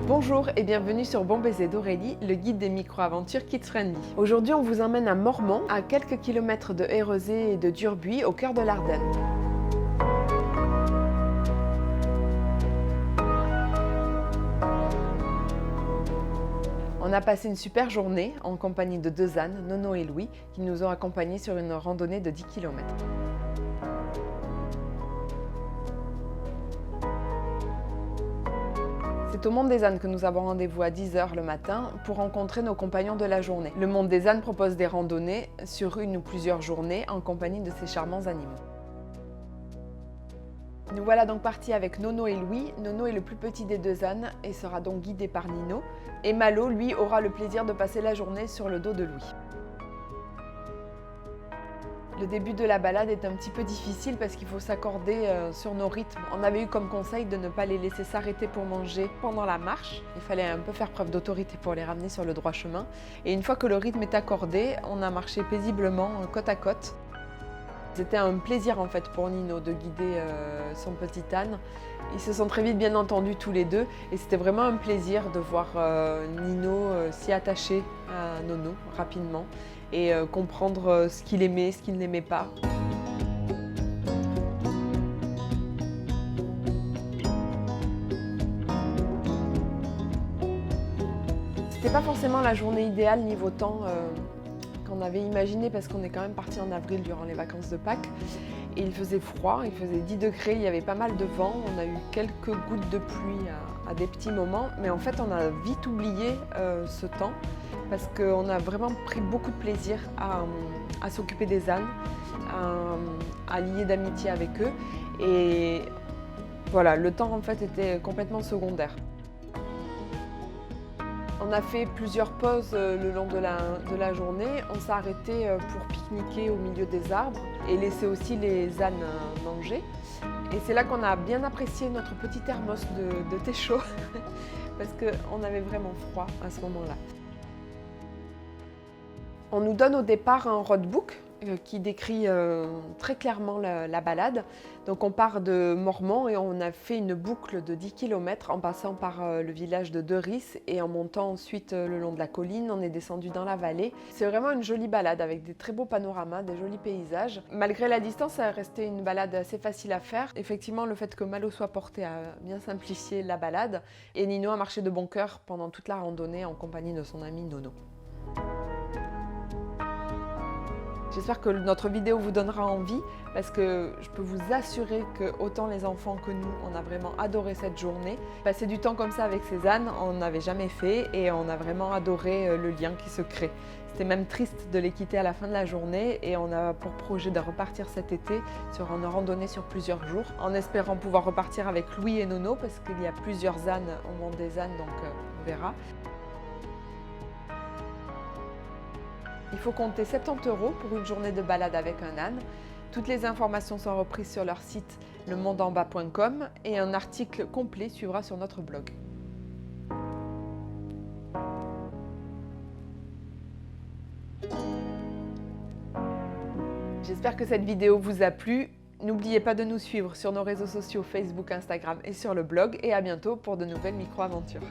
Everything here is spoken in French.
Bonjour et bienvenue sur Bon Baiser d'Aurélie, le guide des micro-aventures kids-friendly. Aujourd'hui, on vous emmène à Mormant, à quelques kilomètres de Érezé et de Durbuy, au cœur de l'Ardenne. On a passé une super journée en compagnie de deux ânes, Nono et Louis, qui nous ont accompagnés sur une randonnée de 10 km. C'est au Monde des Ânes que nous avons rendez-vous à 10 h le matin pour rencontrer nos compagnons de la journée. Le Monde des Ânes propose des randonnées sur une ou plusieurs journées en compagnie de ces charmants animaux. Nous voilà donc partis avec Nono et Louis. Nono est le plus petit des deux ânes et sera donc guidé par Nino. Et Malo, lui, aura le plaisir de passer la journée sur le dos de Louis. Le début de la balade est un petit peu difficile parce qu'il faut s'accorder sur nos rythmes. On avait eu comme conseil de ne pas les laisser s'arrêter pour manger pendant la marche. Il fallait un peu faire preuve d'autorité pour les ramener sur le droit chemin. Et une fois que le rythme est accordé, on a marché paisiblement côte à côte. C'était un plaisir en fait pour Nino de guider son petit âne. Ils se sont très vite bien entendus tous les deux et c'était vraiment un plaisir de voir Nino s'y attacher à Nono rapidement et comprendre ce qu'il aimait, ce qu'il n'aimait pas. C'était pas forcément la journée idéale niveau temps qu'on avait imaginé parce qu'on est quand même parti en avril durant les vacances de Pâques et il faisait froid, il faisait 10 degrés, il y avait pas mal de vent, on a eu quelques gouttes de pluie à des petits moments, mais en fait on a vite oublié ce temps parce qu'on a vraiment pris beaucoup de plaisir à s'occuper des ânes, à lier d'amitié avec eux et voilà, le temps en fait était complètement secondaire. On a fait plusieurs pauses le long de la journée. On s'est arrêté pour pique-niquer au milieu des arbres et laisser aussi les ânes manger. Et c'est là qu'on a bien apprécié notre petit thermos de thé chaud parce qu'on avait vraiment froid à ce moment-là. On nous donne au départ un roadbook qui décrit très clairement la balade. Donc on part de Mormant et on a fait une boucle de 10 km en passant par le village de Derice et en montant ensuite le long de la colline. On est descendu dans la vallée. C'est vraiment une jolie balade avec des très beaux panoramas, des jolis paysages. Malgré la distance, ça a resté une balade assez facile à faire. Effectivement, le fait que Malo soit porté a bien simplifié la balade et Nino a marché de bon cœur pendant toute la randonnée en compagnie de son ami Nono. J'espère que notre vidéo vous donnera envie parce que je peux vous assurer que autant les enfants que nous, on a vraiment adoré cette journée. Passer du temps comme ça avec ces ânes, on n'avait jamais fait et on a vraiment adoré le lien qui se crée. C'était même triste de les quitter à la fin de la journée et on a pour projet de repartir cet été sur une randonnée sur plusieurs jours en espérant pouvoir repartir avec Louis et Nono parce qu'il y a plusieurs ânes au Monde des Ânes, donc on verra. Il faut compter 70 € pour une journée de balade avec un âne. Toutes les informations sont reprises sur leur site lemondenbas.com et un article complet suivra sur notre blog. J'espère que cette vidéo vous a plu. N'oubliez pas de nous suivre sur nos réseaux sociaux Facebook, Instagram et sur le blog. Et à bientôt pour de nouvelles micro-aventures.